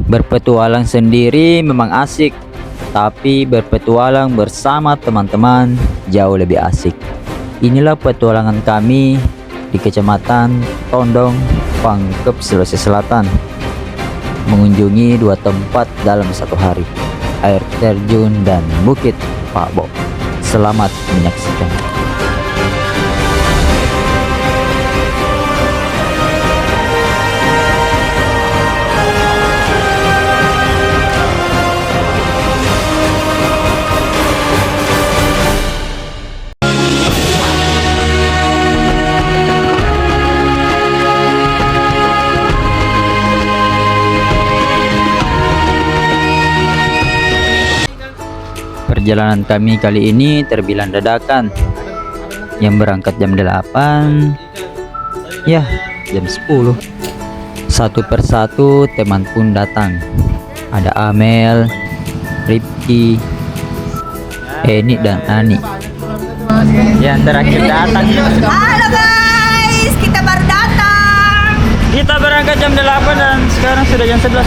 Berpetualang sendiri memang asik, tapi berpetualang bersama teman-teman jauh lebih asik. Inilah petualangan kami di Kecamatan Tondong, Pangkep, Sulawesi Selatan. Mengunjungi 2 tempat dalam 1 hari, air terjun dan Bukit Pak Bo. Selamat menyaksikan. Perjalanan kami kali ini terbilang dadakan. Yang berangkat jam 8, ya jam 10. Satu persatu teman pun datang. Ada Amel, Ripki, Eni dan Ani. Yang terakhir datang. Halo guys, kita baru datang. Kita berangkat jam 8 dan sekarang sudah jam 11.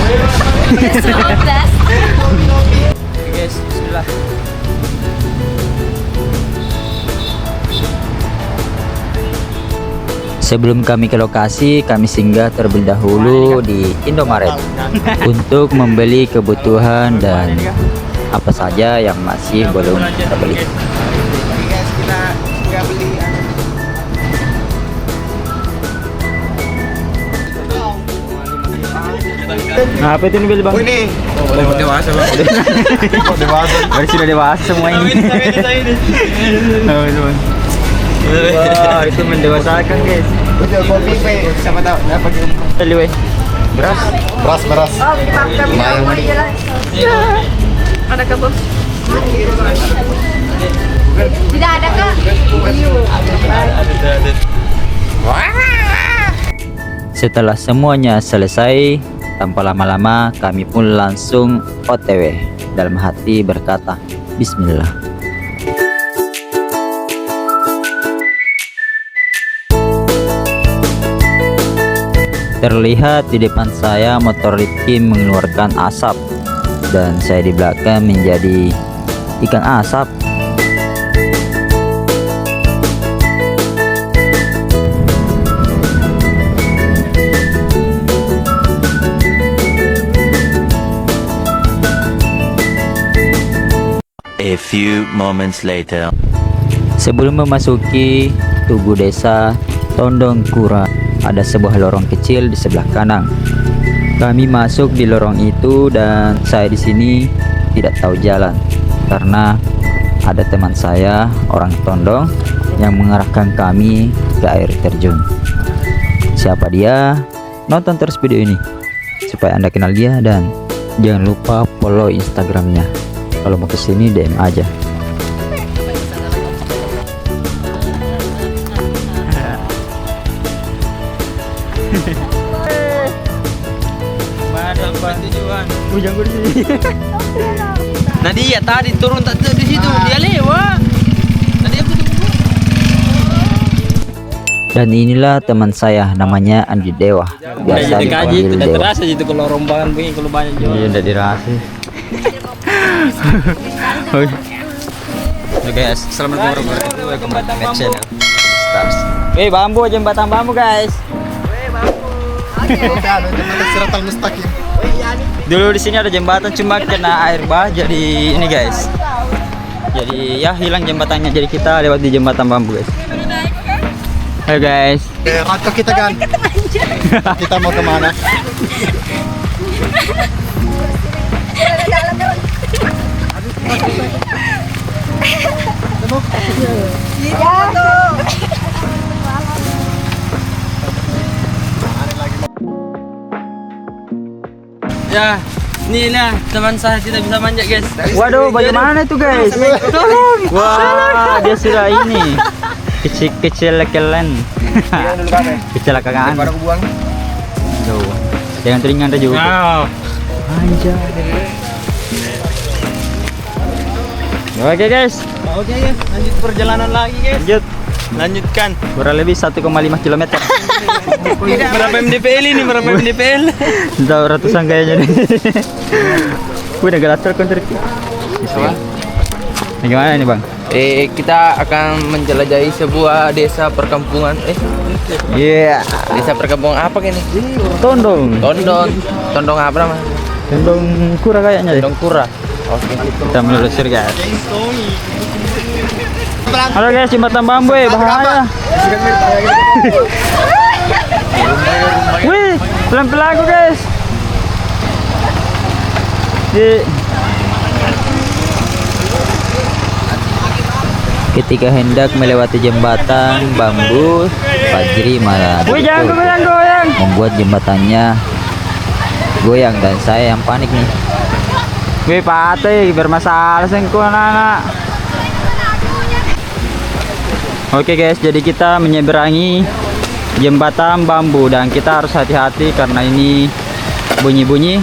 Guys, bismillah. Sebelum kami ke lokasi, kami singgah terlebih dahulu di Indomaret untuk membeli kebutuhan dan apa saja yang masih belum terbeli. Guys, kita beli Nah, apa itu yang beli bang? ini. Oh, dewasa bang. Oh, dewasa. Baru sudah dewasa semua ini. Oh, itu bang. Wah, itu mendewasakan guys. Udah kopi pe, siapa tahu dapat Beli weh. beras. Oh, dipakai mau jalan. Ada ke bos? Tidak ada kak. Setelah semuanya selesai, tanpa lama-lama kami pun langsung OTW. Dalam hati berkata, Bismillah. Terlihat di depan saya motor Ripki mengeluarkan asap dan saya di belakang menjadi ikan asap. A few moments later. Sebelum memasuki Tugu Desa Tondong Kura, ada sebuah lorong kecil di sebelah kanan. Kami masuk di lorong itu dan saya di sini tidak tahu jalan karena ada teman saya orang Tondong yang mengarahkan kami ke air terjun. Siapa dia? Nonton terus video ini supaya Anda kenal dia dan jangan lupa follow Instagramnya. Kalau mau kesini DM aja. Ujang gue di sini. Nah dia tadi turun di situ, dia lewat. Tadi aku tunggu. Dan inilah teman saya namanya Andi Dewa. Biasa dipanggil Tidak Dewa. terasa gitu kalau rombongan begini kalau banyak jual. Iya udah dirasa. Oke guys, assalamualaikum warahmatullahi wabarakatuh. Welcome to channel Stars. Bambu, jembatan bambu guys. Jembatan Siratal Mustaqim. Dulu di sini ada jembatan cuma kena air bah jadi ini guys. Jadi ya hilang jembatannya jadi kita lewat di jembatan bambu guys. Hai guys. Rata kita kan. Kita mau kemana? Ya, ini lah teman saya tidak bisa manjat guys. Waduh, bagaimana itu guys? Tolong. Wah, dia sudah ini kecil-kecilan. Kecelakaan. Baru aku buang. Tuh. Jangan teringat aja juga. Wow. Anjay. Oke guys, Oke guys, lanjut perjalanan lagi guys. lanjut. Lanjutkan. Kurang lebih 1,5 km. Berapa MDPL ini? Berapa MDPL? Tahu ratusan kayaknya nih. Udah gelatar konter. Gimana nih, Bang? Kita akan menjelajahi sebuah desa perkampungan. Iya. Desa perkampungan apa ini? Tondong. Tondong apa namanya? Tondong Kura kayaknya deh. Tondong Kura. Oke. Kita menelusur, guys. Halo guys, jembatan bambu bahaya. Wih, pelan-pelan aku guys. Ketika hendak melewati jembatan bambu, Fajri malah goyang, membuat jembatannya goyang dan saya yang panik nih. Wih, patah bermasalah sengku anak-anak. Oke guys, jadi kita menyeberangi jembatan bambu dan kita harus hati-hati karena ini bunyi-bunyi.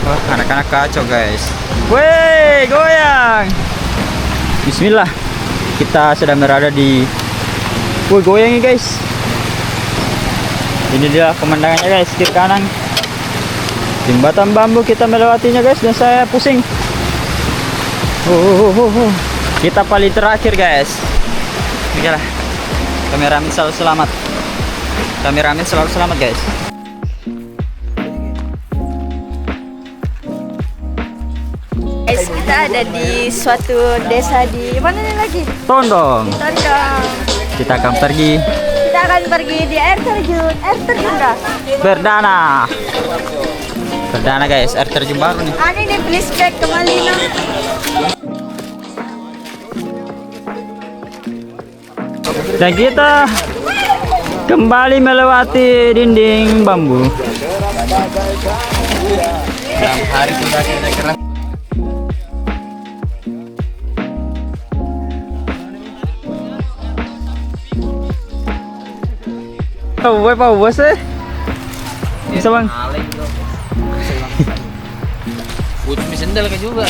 Wah, anak-anak kacau guys. Wih, goyang. Bismillah. Kita sedang berada di goyang nih guys. Ini dia pemandangannya guys, kiri kanan. Jembatan bambu kita melewatinya guys dan saya pusing. Kita paling terakhir guys. Oke lah. Kameramen selalu selamat. Kameramen selalu selamat guys. Guys, kita ada di suatu desa di mana nih lagi? Tondong. Tondong. Kita akan pergi di air terjun. Air terjun dah. Perdana guys, air terjun baru nih. Ini please back kembali nah. Dan kita kembali melewati dinding bambu. Dalam hari sudah kita keras. Apa bos eh? Bisa bang? Putus sendal kan juga.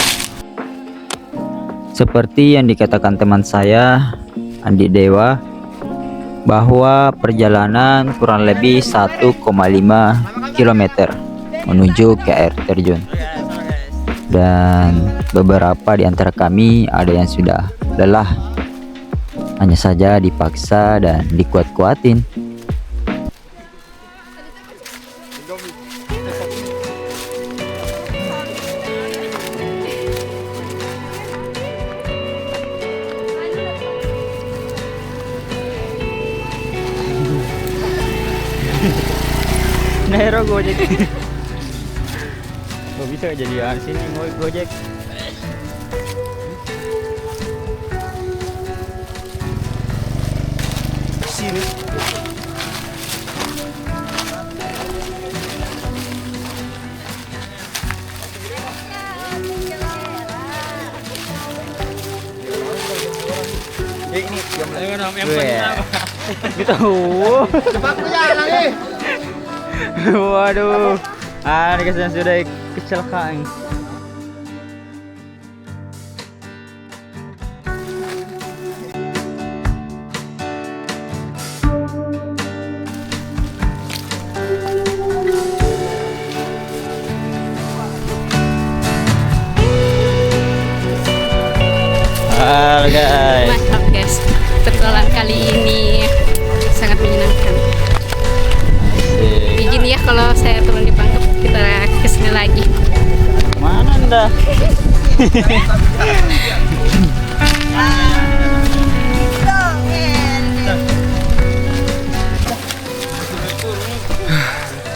Seperti yang dikatakan teman saya, Andi Dewa, bahwa perjalanan kurang lebih 1,5 km menuju ke air terjun. Dan beberapa di antara kami ada yang sudah lelah, hanya saja dipaksa dan dikuat-kuatin. Nero Gojek. Kok bisa jadi sini mau Gojek? Sini. Ini Gitu. cepat punya lagi. Waduh. Ini kesan sudah kecelakaan. Halo guys. Mantap guys, petualang kali ini sangat menyenangkan. Izin ya kalau saya turun di Pangkep, kita kesini lagi. Mana anda?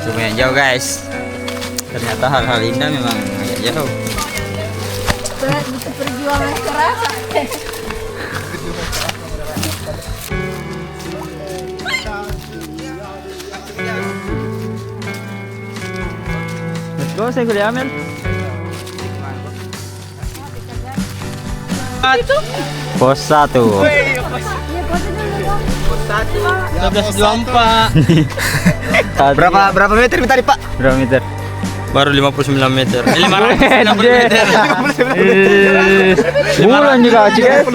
Lumayan jauh guys. Ternyata hal-hal indah memang agak jauh. Berat butuh perjuangan keras. Let's go, saya kuliah Amel. Pos 1. 1224. Berapa meter tadi, Pak? Berapa meter? Baru 59 meter. 500 meter. Bulan juga cik.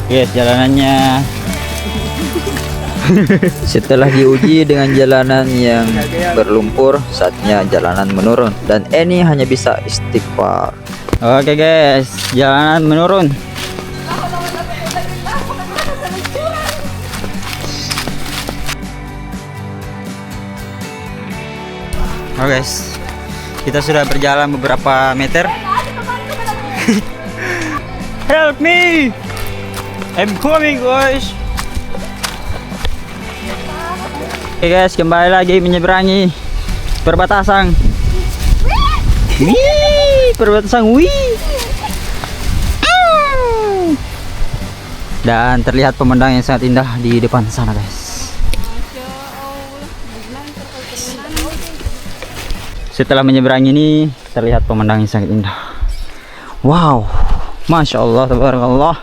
Guys, jalanannya setelah diuji dengan jalanan yang berlumpur, saatnya jalanan menurun dan Eni hanya bisa istighfar. Oke guys, jalanan menurun. Oke guys, kita sudah berjalan beberapa meter. Help me! I'm coming guys. Oke guys, kembali lagi menyeberangi perbatasan. Wih, perbatasan wih. Dan terlihat pemandangan yang sangat indah di depan sana guys. Setelah menyeberang ini terlihat pemandangan yang sangat indah. Wow, masya Allah, tabarakallah.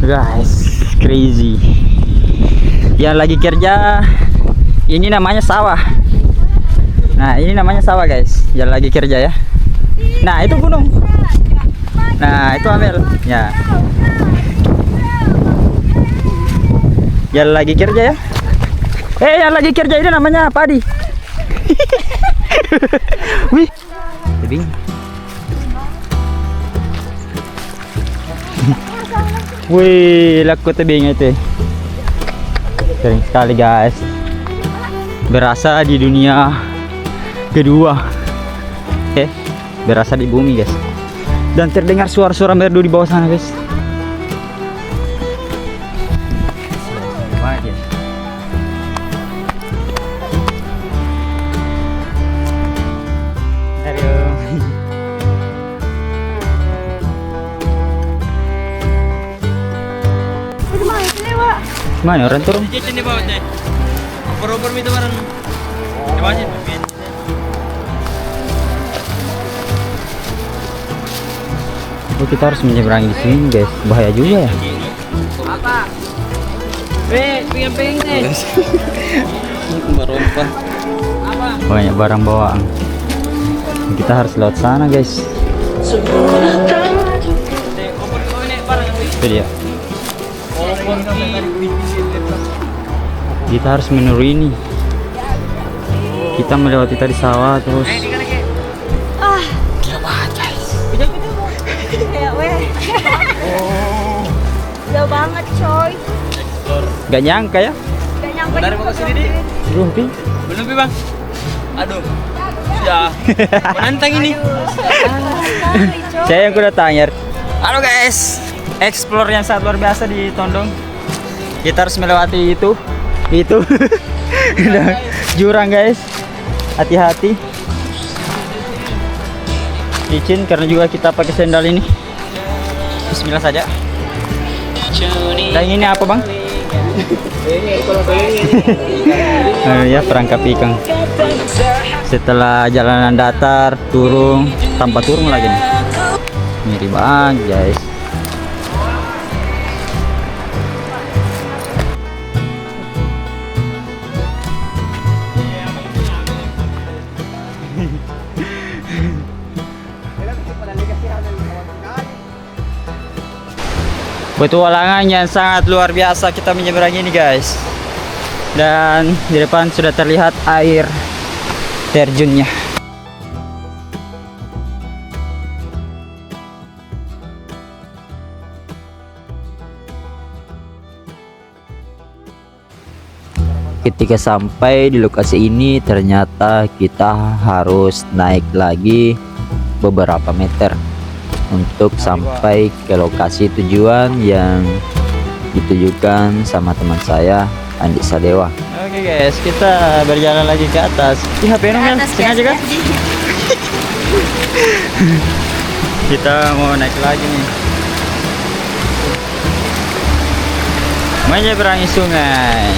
Guys, crazy. Yang lagi kerja, ini namanya sawah. Nah, ini namanya sawah guys. Yang lagi kerja ya. Nah, itu gunung. Nah, itu Amel. Ya. Yang lagi kerja ya. Yang lagi kerja ini namanya padi. Wih. Tebing. Wih, laku tebing itu. Keren sekali guys. Berasa di dunia kedua. Berasa di bumi guys. Dan terdengar suara-suara merdu di bawah sana guys. Mana orang turun? Jajan di bawah deh. Oper-oper itu barang. Coba sih. Oh, kita harus menyeberangi di sini guys. Bahaya juga ya. Apa? Pengen deh. Merompat. Apa? Banyak barang bawaan. Kita harus lewat sana guys. Itu dia. Kita harus menuruni ini. Kita melewati tadi sawah terus. Gila banget guys. Kayak weh. Jauh banget coy. Gak nyangka ya. Gak nyangka Dari juga mau kesini nih. Belum Pi. Belum Pi, Bang. Aduh. Sudah. Menantang ini. Saya yang kuda tanya. Halo guys. Explore yang sangat luar biasa di Tondong. Kita harus melewati itu. Jurang guys. Hati-hati. Licin karena juga kita pakai sandal ini. Bismillah saja. Dan ini apa bang? Ya perangkap ikan. Setelah jalanan datar, turun, tanpa turun lagi nih. Mirip banget guys. Petualangan yang sangat luar biasa kita menyeberangi ini guys. Dan di depan sudah terlihat air terjunnya. Ketika sampai di lokasi ini ternyata kita harus naik lagi beberapa meter untuk sampai ke lokasi tujuan yang ditujukan sama teman saya Andi Sadewa. Oke guys, kita berjalan lagi ke atas. Di HP kan sengaja kan? Kita mau naik lagi nih. Menyeberangi sungai.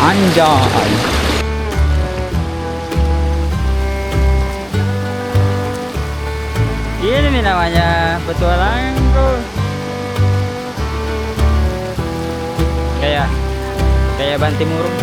Anjay. Ini nih namanya petualangan bro. Kayak Bantimurung.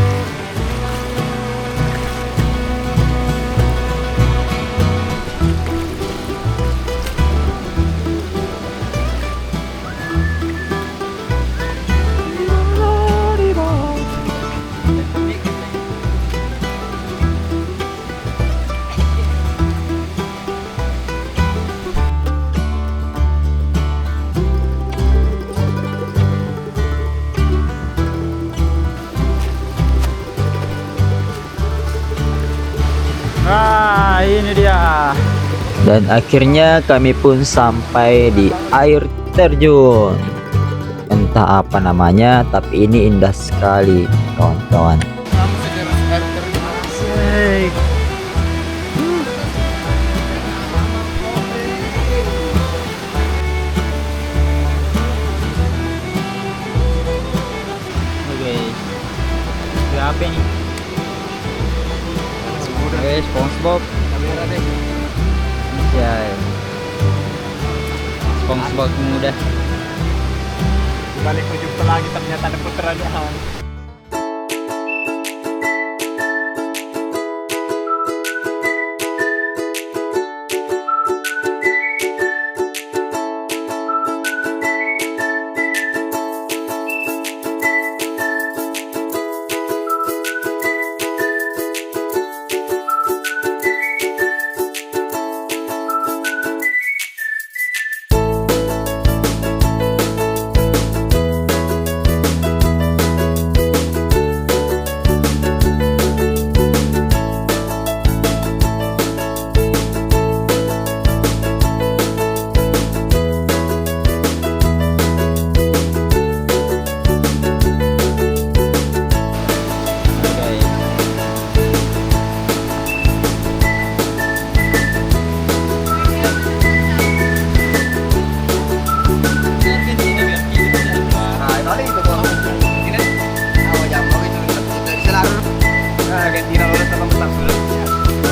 Ah, ini dia. Dan akhirnya kami pun sampai di air terjun. Entah apa namanya, tapi ini indah sekali, kawan-kawan. Oke. Apa ini? SpongeBob. Ya. SpongeBob muda. Balik ujung pelangi ternyata ada puteraan.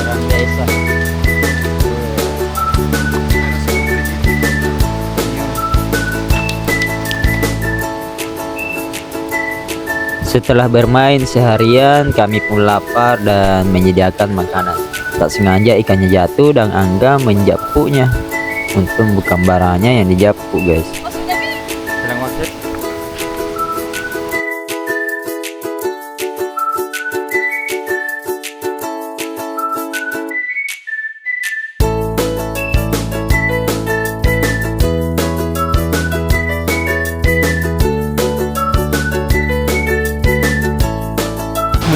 Orang desa. Setelah bermain seharian, kami pun lapar dan menyediakan makanan. Tak sengaja ikannya jatuh dan Angga menjapuknya. Untung bukan barangnya yang dijapuk, guys. Sedang maksud.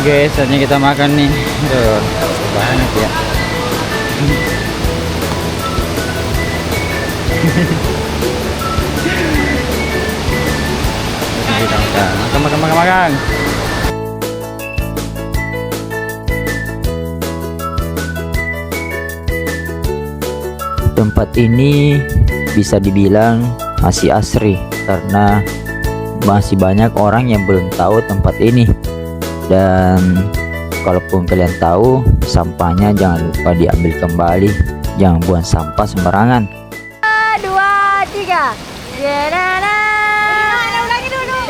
Oke, saatnya kita makan nih. Aduh, banget ya. Makan. Tempat ini bisa dibilang masih asri karena masih banyak orang yang belum tahu tempat ini. Dan kalaupun kalian tahu, sampahnya jangan lupa diambil kembali. Jangan buang sampah sembarangan. 2, 3. Da-da-da.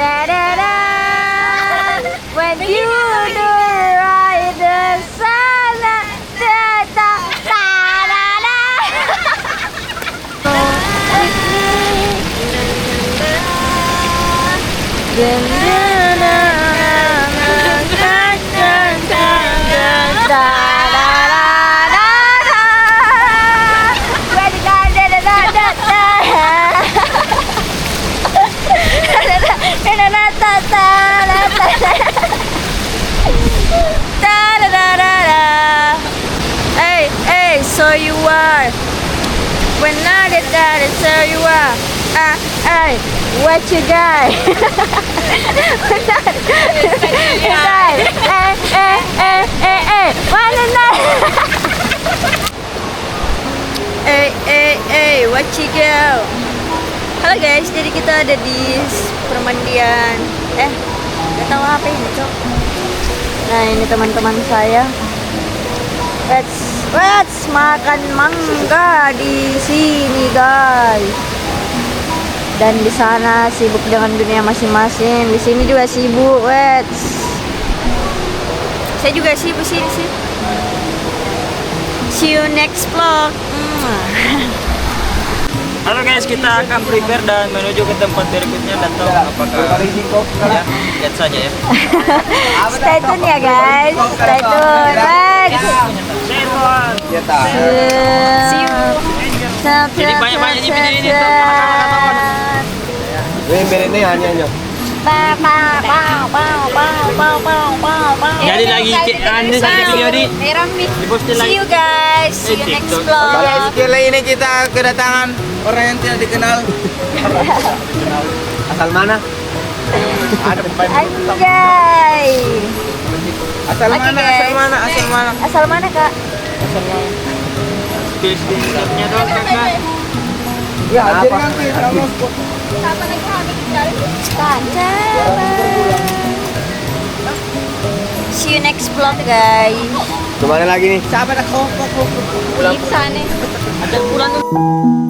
Da-da-da. When you do right, the sun, da-da, da-da-da. Hey, so you are. When I get that, so you are. Hey, what you got? Hey, what you go? Halo guys, jadi kita ada di permandian. Gak tahu apa ini, Cok. Nah, ini teman-teman saya. Let's makan mangga di sini, guys. Dan di sana sibuk dengan dunia masing-masing. Di sini juga sibuk, Saya juga sibuk sini sih. See you next vlog. Halo guys, kita akan prepare dan menuju ke tempat berikutnya. Dan tahu apakah ya, lihat saja ya. Stay tune ya guys. Stay tune. See you. Jadi banyak-banyak ini untuk makan-makan. Ini hanya. Jadi lagi anu satu video di posting See lagi. you guys. See you next TikTok. vlog. Kali ini kita kedatangan orang yang tidak dikenal. Asal mana? Ada pemain. Anjay. Asal Oke, mana? guys. Asal mana? Asal mana? Asal mana kak? Screenshotnya doang kakak. Ya, hadir nanti sama See you next vlog guys. Kemana lagi nih? Siapa dah kok? Di sana. Ada pulang tuh.